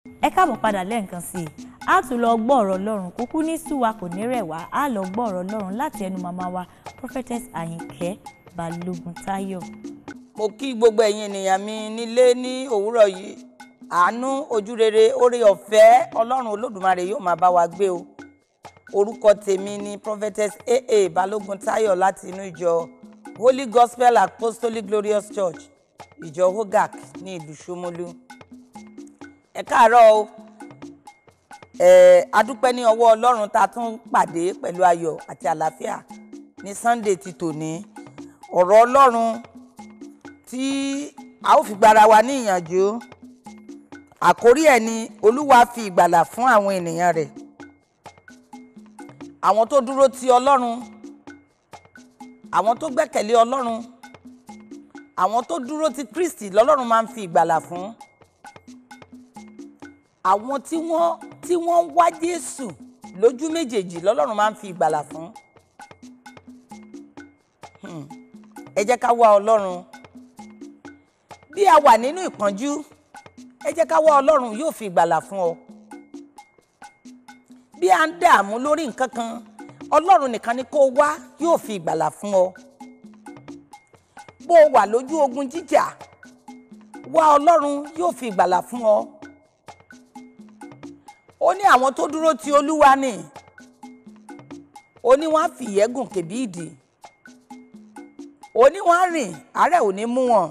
Ẹ káàbọ̀ padà lẹ́ẹ̀kan sí i. A tún lọ gbọ́ ọ̀rọ̀ Ọlọ́run, kúkú ní sú wa kò ní rẹ̀ wá. A lọ gbọ́ ọ̀rọ̀ Ọlọ́run láti ẹnu màmá wa Prophetess Àyìnkẹ́ Balógun Táyọ̀. Mo kí gbogbo ẹ̀yin ènìyàn mi nílé ní òwúrọ̀ yìí. Àánú, ojúrere, oore ọ̀fẹ́ Ọlọ́run Olódùmarè yóò máa bá wa gbé o. Orúkọ tèmi ni Prophetess Balógun Táyọ̀ láti inú ìjọ Holy Gospel Apostolic Glorious Church, ìjọ Hogak ní ìlú Ṣómólú. Ẹ káàárọ̀ o. A dúpẹ́ ní ọwọ́ Ọlọ́run tá tún pàdé pẹ̀lú ayọ̀ àti àlàáfíà ní Sunday ti tòní. Ọ̀rọ̀ Ọlọ́run tí a ó fi gbára wa ní ìyànjú. Àkórí ẹ̀ ni Olúwa fi ìgbàlà fún àwọn ènìyàn rẹ̀. Àwọn tó dúró ti Ọlọ́run, àwọn tó gbẹ́kẹ̀lé Ọlọ́run, àwọn tó dúró ti Kristi lọ́lọ́run máa ń fi ìgbàlà fún. Àwọn tí wọ́n wá Jésù lójú méjèèjì lọ́lọ́run máa ń fi ìgbàlà fún. Ẹ jẹ́ ká wá Ọlọ́run. Bí a wà nínú ìpọ́njú, ẹ jẹ́ ká wá Ọlọ́run, yóò fi ìgbàlà fún ọ. Bí a ń dààmú lórí nǹkan kan, Ọlọ́run nìkan ni kó wá, yóò fi ìgbàlà fún ọ. Bó o wà lójú ogun jíjà, wá Ọlọ́run, yóò fi ìgbàlà fún ọ. Ó ní àwọn tó dúró ti Olúwa ni, ó ní wọ́n á fi ìyẹ́ gùn kèbí ìdì, ó ní wọ́n á rìn, àárẹ̀ ò ní mú wọn,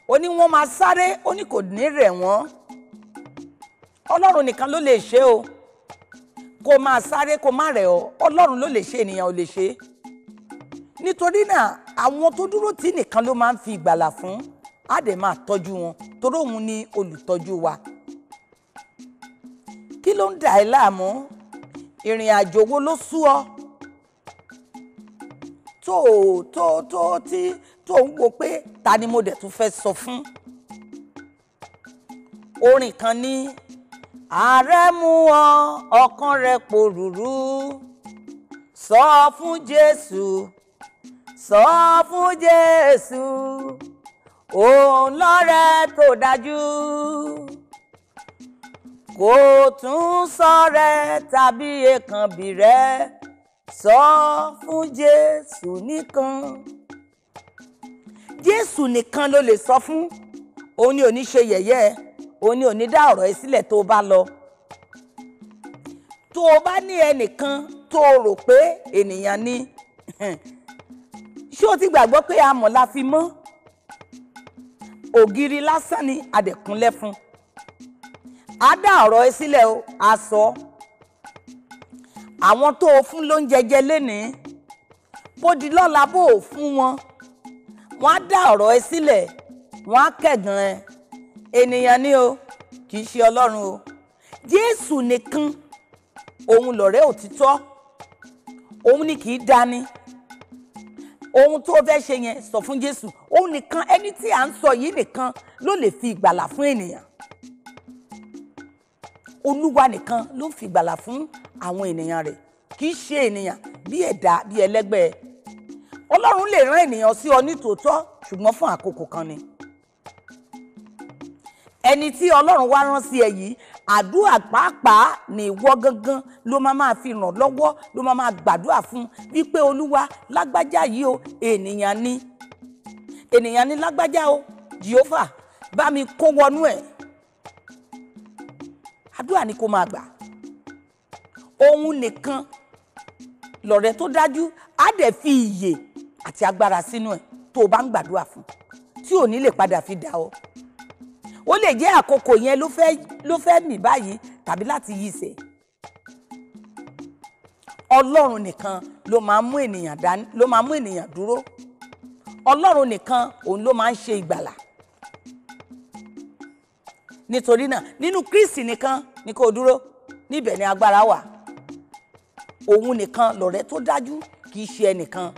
ó ní wọ́n máa sáré, ó ní kò ní rẹ̀ wọ́n. Ọlọ́run nìkan ló lè ṣe o. Kó máa sáré kó má rẹ̀ ọ́, Ọlọ́run ló lè ṣe, ènìyàn ò lè ṣe. Nítorí náà àwọn tó dúró tì nìkan ló máa ń fi ìgbàlà fún. Á dẹ̀ máa tọ́jú wọn torí òun ni olùtọ́jú wa. Kí ló ń dà ẹ́ láàmú? Ìrìn àjò wo ló sú ọ? Tó ń wo pé ta ni mo dẹ̀ tún fẹ́ sọ fún? Orin kan ní àárẹ̀ mú ọ, ọkàn rẹ pòrúurú, sọ fún Jésù, sọ fún Jésù, òun lọ́rẹ́ tó dájú, kò tún ṣọ̀rẹ́ tàbí èkánbí rẹ, sọ fún Jésù nìkan. Jésù nìkan ló lè sọ fún. Òun ni ò ní ṣe yẹ̀yẹ́, òun ni ò ní dá ọ̀rọ̀ ẹ sílẹ̀ tó bá lọ. Tó o bá ní ẹnìkan tó o rò pé ènìyàn ni, ṣé o ti gbàgbọ́ pé amọ̀ la fi mọ́? Ògiri lásán ni adẹ̀kúnlẹ̀ fún. Á dá ọ̀rọ̀ ẹ sílẹ̀ o, á sọ. Àwọn tó o fún lóúnjẹ jẹ lénìí, bó di lọ́la bó o fún wọn, wọ́n á dá ọ̀rọ̀ ẹ sílẹ̀, wọ́n á kẹ̀gàn ẹ. Ènìyàn ni o, kì í ṣe Ọlọ́run o. Jésù nìkan, òun lọ̀rẹ́ òtítọ́, òun ni kì í dání. Ohun tó fẹ́ ṣe yẹn sọ fún Jésù. Òun nìkan, ẹni tí à ń sọ yìí nìkan ló lè fi ìgbàlà fún ènìyàn. Olúwa nìkan ló ń fi ìgbàlà fún àwọn ènìyàn rẹ̀, kì í ṣe ènìyàn bí ẹ̀dá bí ẹlẹ́gbẹ́. Ọlọ́run lè rán ènìyàn sí ọ ní tòótọ́, ṣùgbọ́n fún àkókò kan ni. Ẹni tí Ọlọ́run wá rán sí ẹ yìí, àdúrà pàápàá ni ìwọ gangan ló máa fi ràn lọ́wọ́, ló máa gbàdúrà fún wípé Olúwa lágbájá yìí o, ènìyàn ni lágbájá o, Jèhófà bá mi kó wọnú ẹ̀. Àdúrà ni kó máa gbà. Òun nìkan lọ̀rẹ́ tó dájú, á dẹ̀ fi ìyè àti agbára sínú ẹ̀ tó o bá ń gbàdúrà fún, tí ò ní lè padà fi dà ọ́. Ó lè jẹ́ àkókò yẹn ló fẹ́ mì báyìí tàbí láti yí ìṣẹ́. Ọlọ́run nìkan ló máa mú ènìyàn dúró. Ọlọ́run nìkan òun ló máa ń ṣe ìgbàlà. Nítorí náà nínú Kristi nìkan ni kó dúró, níbẹ̀ ni agbára wà. Òun nìkan lọ̀rẹ́ tó dájú, kì í ṣe ẹnìkan.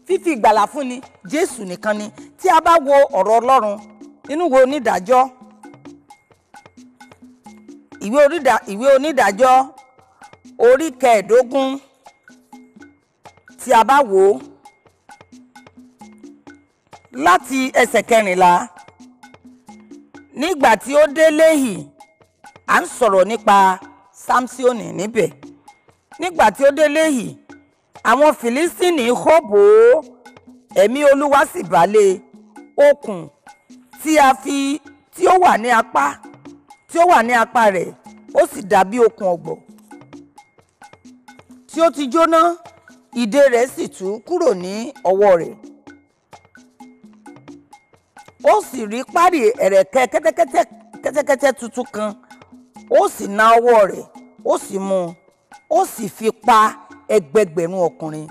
Fífi ìgbàlà fún ni Jésù nìkan ni. Tí a bá wo ọ̀rọ̀ Ọlọ́run nínú ìwé Onídàájọ́, ìwé Onídàájọ́ orí 15, tí a bá wò ó láti ẹsẹ̀ 14 nígbà tí ó dé Léhì, à ń sọ̀rọ̀ nípa Sámsíónì níbẹ̀. Nígbà tí ó dé Léhì, àwọn Fìlístínì hó bò ó, ẹ̀mí Olúwa sì bà lé. Okùn tí ó wà ní apá rẹ̀ ó sì dàbí okùn ọ̀gbọ̀ tí ó ti jóná, ìdè rẹ̀ sì tú kúrò ní ọwọ́ rẹ̀. Ó sì rí párí ẹ̀rẹ̀kẹ́ kẹ́tẹ́kẹ́tẹ́ tuntun kan, ó sì na ọwọ́ rẹ̀, ó sì mú un, ó sì fi pa ẹgbẹgbẹ̀rún ọkùnrin.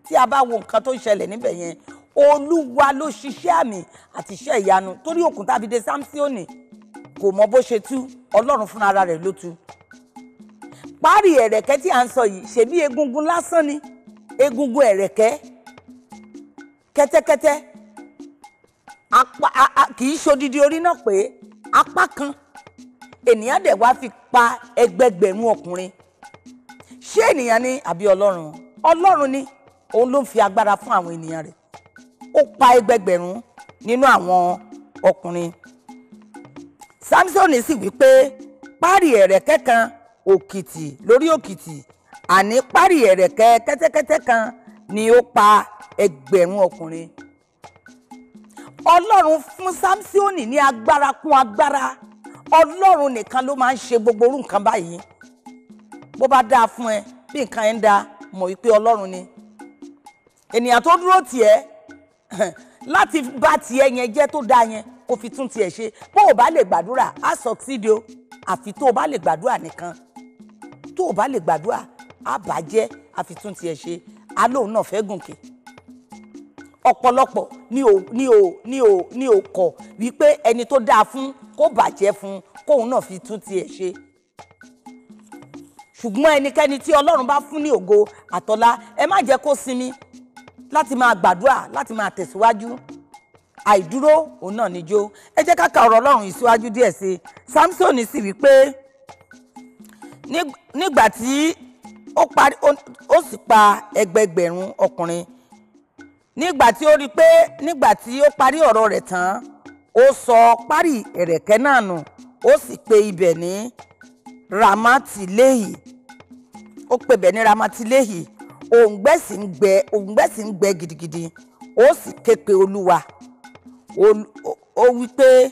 Tí a bá wo nǹkan tó ń ṣẹlẹ̀ níbẹ̀ yẹn, Olúwa ló ṣiṣẹ́ àmì àti iṣẹ́ ìyanu, torí okùn tá fi dè Sámsíónì kò mọ bó ṣe tú, Ọlọ́run fúnra ara rẹ̀ ló tú. Párí ẹ̀rẹ̀kẹ́ tí à ń sọ yìí ṣebí egungun lásán ni, egungun ẹ̀rẹ̀kẹ́ kẹ́tẹ́kẹ́tẹ́ kì í ṣodidi orí náà pé apá kan ènìyàn dẹ̀ wá fi pa ẹgbẹgbẹ̀rún ọkùnrin. Ṣé ènìyàn ni àbí Ọlọ́run? Ọlọ́run ni, òun ló ń fi agbára fún àwọn ènìyàn rẹ̀. Ó pa ẹgbẹgbẹ̀rún nínú àwọn ọkùnrin. Sámsónì sì wí pé párí ẹ̀rẹ̀kẹ́ kan òkìtì lórí òkìtì, àní párí ẹ̀rẹ̀kẹ́ kẹ́tẹ́kẹ́tẹ́ kan ni ó pa ẹgbẹ̀rún ọkùnrin. Ọlọ́run fún Sámsónì ní agbára kún agbára. Ọlọ́run nìkan ló máa ń ṣe gbogbo orú nǹkan báyìí. Bó bá dáa fún ẹ, bí nǹkan ẹ ń da, mọ̀ wípé Ọlọ́run ni. Ènìyàn tó dúró tiẹ̀ láti bá tiẹ̀ yẹn jẹ́ tó dáa yẹn kó fi tún tiẹ̀ ṣe. Bó o bá lè gbàdúrà á succeed o, àfi tó o bá lè gbàdúrà nìkan. Tó o bá lè gbàdúrà á bàjẹ́, á fi tún tiẹ̀ ṣe. Alóhùn náà fẹ́ gùnkè. Ọ̀pọ̀lọpọ̀ ni ò kọ̀ wípé ẹni tó dáa fún kó bàjẹ́ fún kóun náà fi tún tiẹ̀ ṣe. Ṣùgbọ́n ẹnikẹ́ni tí Ọlọ́run bá fún ní ògo àtọlá, ẹ má jẹ́ kó sinmi láti máa gbàdúrà, láti máa tẹ̀síwájú. Àìdúró òun náà níjó. Ẹ jẹ́ ká ka ọ̀rọ̀ Ọlọ́run yìí síwájú díẹ̀ sí i. Sámsónì sì wí pé nígbà tí ó sì pa ẹgbẹgbẹ̀rún ọkùnrin. Nígbà tí ó rí pé nígbà tí ó parí ọ̀rọ̀ rẹ̀ tán, ó sọ párí ẹ̀rẹ̀kẹ́ náà nù, ó sì pe ibẹ̀ ní Ramati-Lehi. Ó pe ibẹ̀ ní Ramati-Lehi. Òǹgbẹ sì ń gbẹ gidigidi. Ó sì ké pe Olúwa. Ó wí pé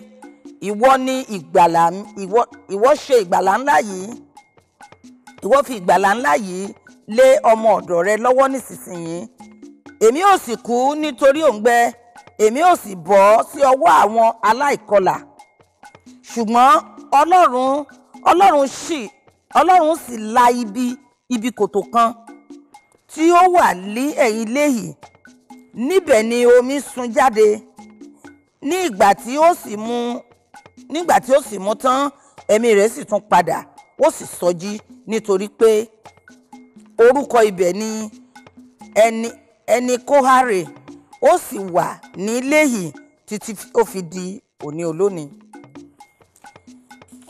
ìwọ ni ìgbàlà, ìwọ ṣe ìgbàlà ńlá yìí. Ìwọ fi ìgbàlà ńlá yìí lé ọmọ ọ̀dọ̀ rẹ lọ́wọ́ nísinsìnyí. Èmi ò sì kú nítorí òǹgbẹ, èmi ò sì bọ́ sí ọwọ́ àwọn aláìkọlà. Ṣùgbọ́n Ọlọ́run sì la ibi kòtò kan tí ó wà ní ẹ̀yìn Léhì. Níbẹ̀ ni omi sun jáde. Nígbà tí ó sì mú tán, ẹ̀mí rẹ̀ sì tún padà, ó sì sọjí, nítorí pé orúkọ ibẹ̀ ni ẹni Kóhárè. Ó sì wà ní Léhì títí ó fi di òní olónìí.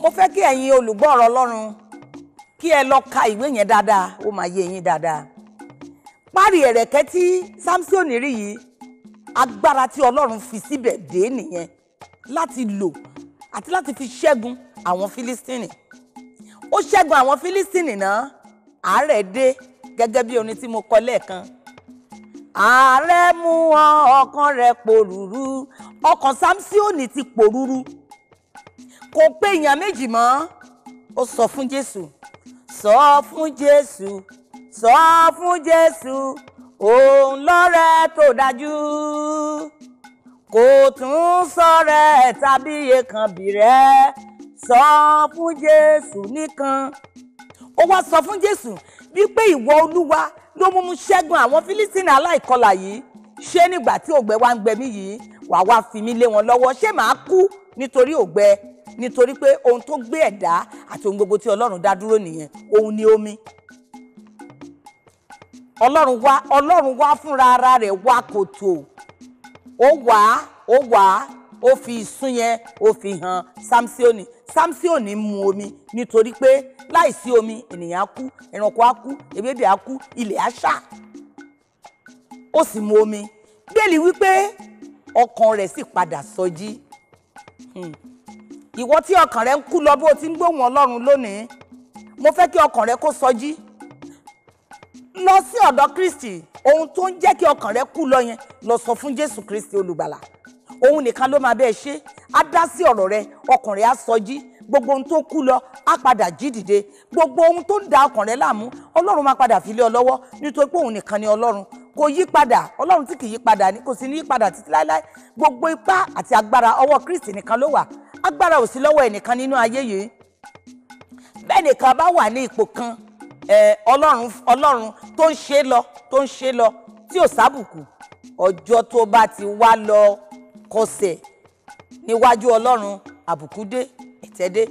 Mo fẹ́ kí ẹ̀yin olùgbọ́ ọ̀rọ̀ Ọlọ́run kí ẹ lọ ka ìwé yẹn dáadáa, ó máa yé yín dáadáa. Párí ẹ̀rẹ̀kẹ́ tí Sámsónì rí yìí, agbára tí Ọlọ́run fi síbẹ̀ dé nìyẹn láti lò àti láti fi ṣẹ́gun àwọn Fílístínì. Ó ṣẹ́gun àwọn Fílístínì náà, àárẹ̀ dé gẹ́gẹ́ bí orin tí mo kọ lẹ́ẹ̀kan. Àárẹ̀ mú ọkàn rẹ̀ pòrúurú. Ọkàn Sámsónì ti pòrúurú. Kò pé èèyàn méjì mọ́. Ó sọ fún Jésù, sọ fún Jésù, sọ fún Jésù, òun lọ́rẹ́ tó dájú. Kò tún sọ̀rẹ́ tàbí èkánbí rẹ̀, sọ fún Jésù nìkan. Ó wá sọ fún Jésù wípé ìwọ Olúwa ló mú ṣẹ́gun àwọn Fílístínì aláìkọlà yìí. Ṣé nígbà tí òǹgbẹ wá ń gbẹ mí yìí, wàá wá fi mí lé wọn lọ́wọ́? Ṣé màá kú nítorí òǹgbẹ? Nítorí pé ohun tó gbé ẹ̀dá àti ohun gbogbo tí Ọlọ́run dá dúró nìyẹn, òun ni omi. Ọlọ́run wá fúnra ara rẹ̀ wá kòtò. Ó fi ìsun yẹn ó fi hàn Sámsónì. Sámsónì mu omi, nítorí pé láìsí omi ènìyàn á kú, ẹranko á kú, ewébẹ̀ á kú, ilẹ̀ á ṣá. Ó sì mu omi. Bíbélì wípé ọkàn rẹ̀ sì padà sọjí. ìwọ tí ọkàn rẹ ń kú lọ bó ti ń gbóhùn Ọlọ́run lónìí, mo fẹ́ kí ọkàn rẹ kó sọjí lọ sí ọ̀dọ̀ Kristi. Ohun tó ń jẹ́ kí ọkàn rẹ kú lọ yẹn, lọ sọ fún Jésù Kristi olùgbàlà. Òun nìkan ló máa bẹ́ẹ̀ ṣe. Á dá sí ọ̀rọ̀ rẹ, ọkàn rẹ á sọjí. Gbogbo ohun tó kú lọ á padà jí dìde. Gbogbo ohun tó ń da ọkàn rẹ láàmú, Ọlọ́run máa padà fi lé ọ lọ́wọ́, nítorí pé òun nìkan ni Ọlọ́run. Kò yí padà. Ọlọ́run tí kì í yí padà ni, kò sì ní yí padà títí láéláé. Gbogbo ipá àti agbára ọwọ́ Kristi nìkan ló wà. Agbára ò sí lọ́wọ́ ẹnìkan nínú ayé yìí. Bẹ́ẹ̀ nìkan bá wà ní ipò kan, Ọlọ́run tó ń ṣe lọ tí ò sábùkù, ọjọ́ tó bá ti wá lọ kọsẹ̀ níwájú Ọlọ́run, àbùkù dé, ẹ̀tẹ́ dé.